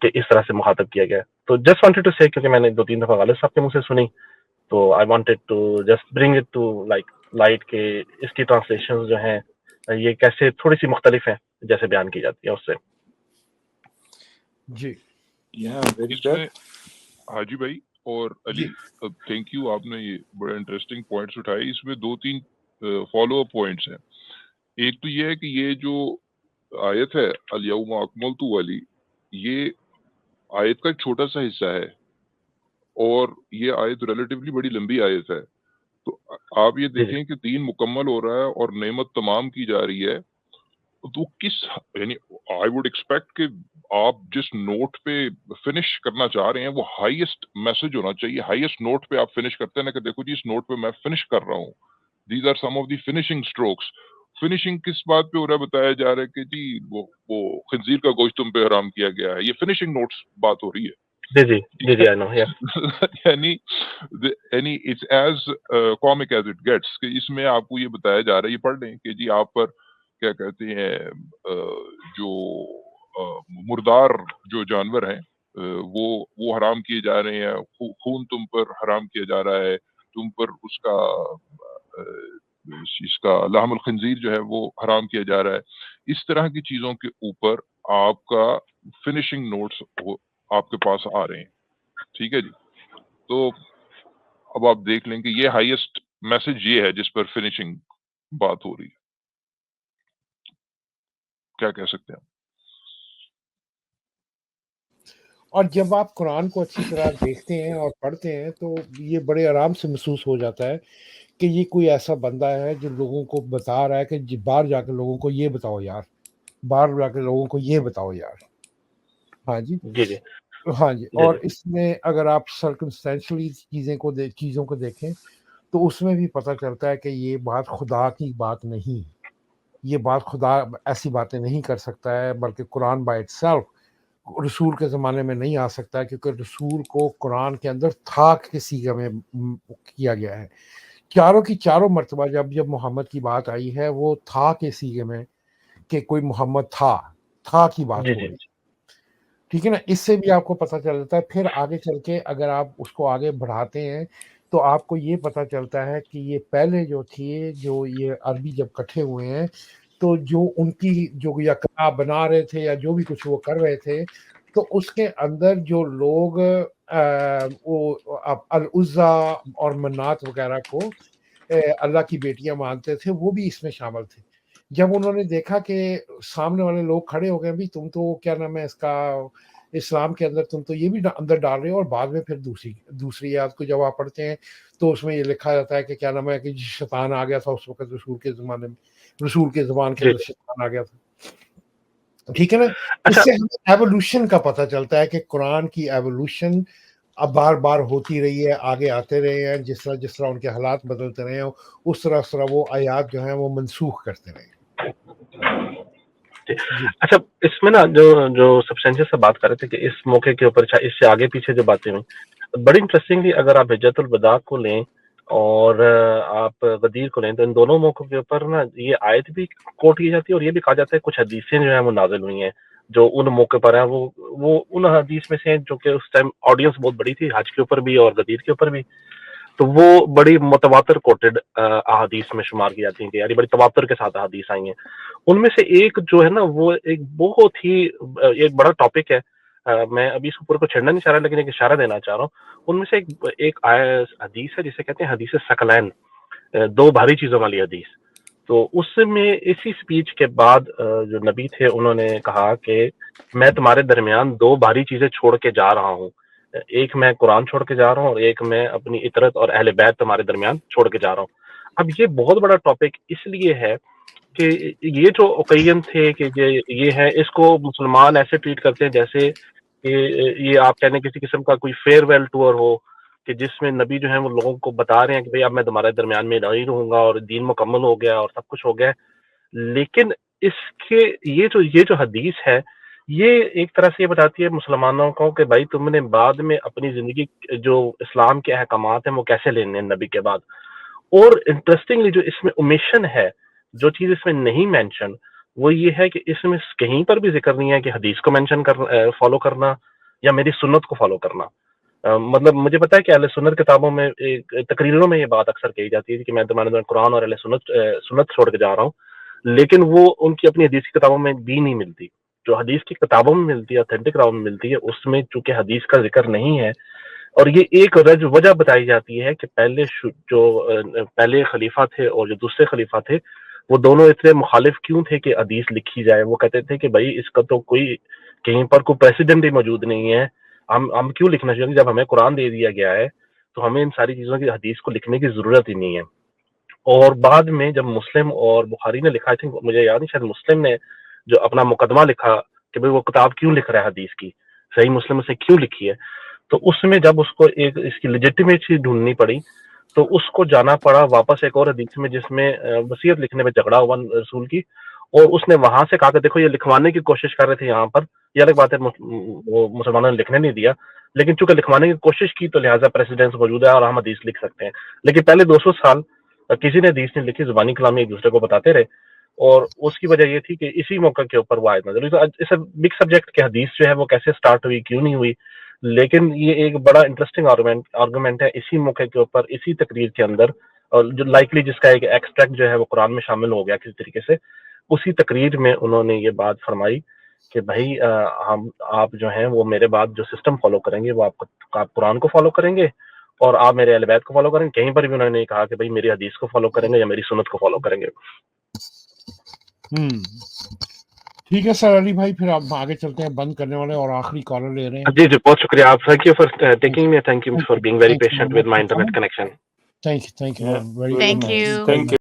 کہ اس طرح سے مخاطب کیا گیا ہے. تو جسٹ وانٹیڈ ٹو سے، کیونکہ میں نے 2-3 دفعہ غالب صاحب کے منہ سے سنی، تو I wanted to just bring it to like light کہ اس کی ٹرانسلیشن جو ہیں یہ کیسے تھوڑی سی مختلف ہیں جیسے بیان کی جاتی ہے اس سے. جی اس میں حاجی بھائی اور علی تھینک یو، آپ نے یہ بڑے انٹرسٹنگ پوائنٹس اٹھائے. اس میں 2-3 فالو اپ پوائنٹس ہیں. ایک تو یہ ہے کہ یہ جو آیت ہے الیوم اکملت والی، یہ آیت کا ایک چھوٹا سا حصہ ہے اور یہ آیت ریلیٹیولی بڑی لمبی آیت ہے. تو آپ یہ دیکھیں کہ دین مکمل ہو رہا ہے اور نعمت تمام کی جا رہی ہے. تو کس یعنی آئی ووڈ ایکسپیکٹ کہ آپ جس نوٹ پہ فنش کرنا چاہ رہے ہیں وہ ہائیسٹ میسج ہونا چاہیے. ہائیسٹ نوٹ پہ آپ فنش کرتے ہیں نا کہ دیکھو جی اس نوٹ پہ میں فنش کر رہا ہوں. These are some of the finishing strokes. Finishing کس بات پہ ہو رہا ہے؟ بتایا جا رہا ہے کہ جی وہ خنزیر کا گوشت تم پہ حرام کیا گیا ہے. یہ فنشنگ نوٹس بات ہو رہی ہے. جی آئی نو. یعنی it's as comic as it gets کہ اس میں آپ کو یہ بتایا جا رہا ہے، یہ پڑھ لیں کہ جی آپ پر کیا کہتے ہیں جو مردار جو جانور ہیں وہ حرام کیے جا رہے ہیں. خون تم پر حرام کیا جا رہا ہے، تم پر اس کا لحم الخنزیر جو ہے وہ حرام کیا جا رہا ہے. اس طرح کی چیزوں کے اوپر آپ کا فنشنگ نوٹس آپ کے پاس آ رہے ہیں. ٹھیک ہے جی. تو اب آپ دیکھ لیں کہ یہ ہائیسٹ میسج یہ ہے جس پر فنشنگ بات ہو رہی ہے. کیا کہہ سکتے ہیں؟ اور جب آپ قرآن کو اچھی طرح دیکھتے ہیں اور پڑھتے ہیں تو یہ بڑے آرام سے محسوس ہو جاتا ہے کہ یہ کوئی ایسا بندہ ہے جو لوگوں کو بتا رہا ہے کہ باہر جا کے لوگوں کو یہ بتاؤ یار، باہر جا کے لوگوں کو یہ بتاؤ یار. ہاں جی ہاں جی. اور اس میں اگر آپ سرکمسٹینشلی چیزوں کو دیکھیں تو اس میں بھی پتہ چلتا ہے کہ یہ بات خدا کی بات نہیں. یہ بات خدا ایسی باتیں نہیں کر سکتا ہے، بلکہ قرآن بائی اٹ سیلف رسول کے زمانے میں نہیں آ سکتا ہے، کیونکہ رسول کو قرآن کے اندر تھا کے صیغے میں کیا گیا ہے. چاروں کی چاروں مرتبہ جب محمد کی بات آئی ہے وہ تھا کے صیغے میں کہ کوئی محمد تھا کی بات ہو رہی. ٹھیک ہے نا. اس سے بھی آپ کو پتہ چل جاتا ہے. پھر آگے چل کے اگر آپ اس کو آگے بڑھاتے ہیں تو آپ کو یہ پتہ چلتا ہے کہ یہ پہلے جو تھے، جو یہ عربی جب کٹھے ہوئے ہیں تو جو ان کی جو یا کتاب بنا رہے تھے یا جو بھی کچھ وہ کر رہے تھے، تو اس کے اندر جو لوگ العزا اور منات وغیرہ کو اللہ کی بیٹیاں مانتے تھے وہ بھی اس میں شامل تھے. جب انہوں نے دیکھا کہ سامنے والے لوگ کھڑے ہو گئے بھی تم تو کیا نام ہے اس کا اسلام کے اندر تم تو یہ بھی اندر ڈال رہے ہو، اور بعد میں پھر دوسری آیت کو جب آپ پڑھتے ہیں تو اس میں یہ لکھا جاتا ہے کہ کیا نام ہے کہ شیطان آ گیا تھا اس وقت رسول کے زمانے میں، رسول کے زبان کے اندر شیطان آ گیا تھا. ٹھیک ہے نا. اس سے ہمیں ایوولوشن کا پتہ چلتا ہے کہ قرآن کی ایوولوشن اب بار بار ہوتی رہی ہے، آگے آتے رہے ہیں. جس طرح ان کے حالات بدلتے رہے ہیں اس طرح وہ آیات جو ہیں وہ منسوخ کرتے رہے. اچھا، اس میں نا جو سبسٹینشیل سے بات کر رہے تھے کہ اس موقع کے اوپر اس سے آگے پیچھے جو باتیں ہوئی بڑی انٹرسٹنگلی، اگر آپ حجت الوداع کو لیں اور آپ غدیر کو لیں تو ان دونوں موقعوں کے اوپر نا یہ آیت بھی کوٹ کی جاتی ہے اور یہ بھی کہا جاتا ہے کچھ حدیثیں جو ہیں وہ نازل ہوئی ہیں جو ان موقع پر ہیں. وہ ان حدیث میں سے ہیں جو کہ اس ٹائم آڈینس بہت بڑی تھی حج کے اوپر بھی اور غدیر کے اوپر بھی، تو وہ بڑی متواتر کوٹڈ احادیث میں شمار کی جاتی ہیں کہ یار بڑی تواتر کے ساتھ احادیث آئی ہیں. ان میں سے ایک جو ہے نا وہ ایک بہت ہی ایک بڑا ٹاپک ہے. میں ابھی اس اوپر کو چھیڑنا نہیں چاہ رہا لیکن ایک اشارہ دینا چاہ رہا ہوں. ان میں سے ایک حدیث ہے جسے کہتے ہیں حدیث ثقلین، دو بھاری چیزوں والی حدیث. تو اس میں اسی سپیچ کے بعد جو نبی تھے انہوں نے کہا کہ میں تمہارے درمیان دو بھاری چیزیں چھوڑ کے جا رہا ہوں. ایک میں قرآن چھوڑ کے جا رہا ہوں اور ایک میں اپنی اطرت اور اہل بیت تمہارے درمیان چھوڑ کے جا رہا ہوں. اب یہ بہت بڑا ٹاپک اس لیے ہے کہ یہ جو اوکیزن تھے کہ یہ ہے، اس کو مسلمان ایسے ٹریٹ کرتے ہیں جیسے کہ یہ آپ کہنے کسی قسم کا کوئی فیئر ویل ٹور ہو کہ جس میں نبی جو ہیں وہ لوگوں کو بتا رہے ہیں کہ بھئی اب میں تمہارے درمیان میں نہیں رہوں گا اور دین مکمل ہو گیا اور سب کچھ ہو گیا. لیکن اس کے یہ جو حدیث ہے یہ ایک طرح سے یہ بتاتی ہے مسلمانوں کو کہ بھائی تم نے بعد میں اپنی زندگی جو اسلام کے احکامات ہیں وہ کیسے لینے ہیں نبی کے بعد. اور انٹرسٹنگلی جو اس میں اومیشن ہے، جو چیز اس میں نہیں مینشن، وہ یہ ہے کہ اس میں کہیں پر بھی ذکر نہیں ہے کہ حدیث کو مینشن فالو کرنا یا میری سنت کو فالو کرنا. مطلب مجھے پتا ہے کہ اہل سنت کتابوں میں تقریروں میں یہ بات اکثر کہی جاتی ہے کہ میں تمہارے قرآن اور اہل سنت چھوڑ کے جا رہا ہوں, لیکن وہ ان کی اپنی حدیث کی کتابوں میں بھی نہیں ملتی. جو حدیث کی کتابوں میں ملتی ہے, اتھینٹک کتابوں میں ملتی ہے, اس میں چونکہ حدیث کا ذکر نہیں ہے, اور یہ ایک وجہ بتائی جاتی ہے کہ پہلے خلیفہ تھے اور جو دوسرے خلیفہ تھے وہ دونوں اتنے مخالف کیوں تھے کہ حدیث لکھی جائے. وہ کہتے تھے کہ بھائی اس کا تو کوئی کہیں پر کوئی پریسیڈنٹ ہی موجود نہیں ہے, ہم کیوں لکھنا چاہیے, جب ہمیں قرآن دے دیا گیا ہے تو ہمیں ان ساری چیزوں کی حدیث کو لکھنے کی ضرورت ہی نہیں ہے. اور بعد میں جب مسلم اور بخاری نے لکھا تھا, مجھے یاد نہیں, شاید مسلم نے جو اپنا مقدمہ لکھا کہ بھئی وہ کتاب کیوں لکھ رہا ہے حدیث کی, صحیح مسلم سے کیوں لکھی ہے, تو اس میں جب اس کو ایک اس کی لیجیٹیمیسی ڈھونڈنی پڑی تو اس کو جانا پڑا واپس ایک اور حدیث میں جس میں وصیت لکھنے میں جھگڑا ہوا رسول کی, اور اس نے وہاں سے کہا کہ دیکھو یہ لکھوانے کی کوشش کر رہے تھے یہاں پر, یہ الگ بات ہے وہ مسلمانوں نے لکھنے نہیں دیا, لیکن چونکہ لکھوانے کی کوشش کی تو لہٰذا پریسیڈنس موجود ہے اور ہم حدیث لکھ سکتے ہیں. لیکن پہلے 200 سال کسی نے حدیث نہیں لکھی, زبانی کلامی ایک دوسرے کو بتاتے رہے, اور اس کی وجہ یہ تھی کہ اسی موقع کے اوپر وہ آیت نازل ہوئی. تو اس بگ سبجیکٹ کہ حدیث جو ہے وہ کیسے سٹارٹ ہوئی, کیوں نہیں ہوئی, لیکن یہ ایک بڑا انٹرسٹنگ آرگومنٹ ہے اسی موقع کے اوپر, اسی تقریر کے اندر, اور جو لائکلی جس کا ایک ایکسٹریکٹ جو ہے وہ قرآن میں شامل ہو گیا کسی طریقے سے, اسی تقریر میں انہوں نے یہ بات فرمائی کہ بھائی آپ جو ہیں وہ میرے بعد جو سسٹم فالو کریں گے وہ آپ قرآن کو فالو کریں گے اور آپ میرے اہل بیت کو فالو کریں گے. کہیں پر بھی انہوں نے نہیں کہا کہ بھائی میری حدیث کو فالو کریں گے یا میری سنت کو فالو کریں گے. ٹھیک ہے سر علی بھائی, پھر آپ آگے چلتے ہیں, بند کرنے والے اور آخری کالر لے رہے ہیں. جی بہت شکریہ آپ, thank you for taking me, thank you for being very patient with my internet connection. Thank you Thank you.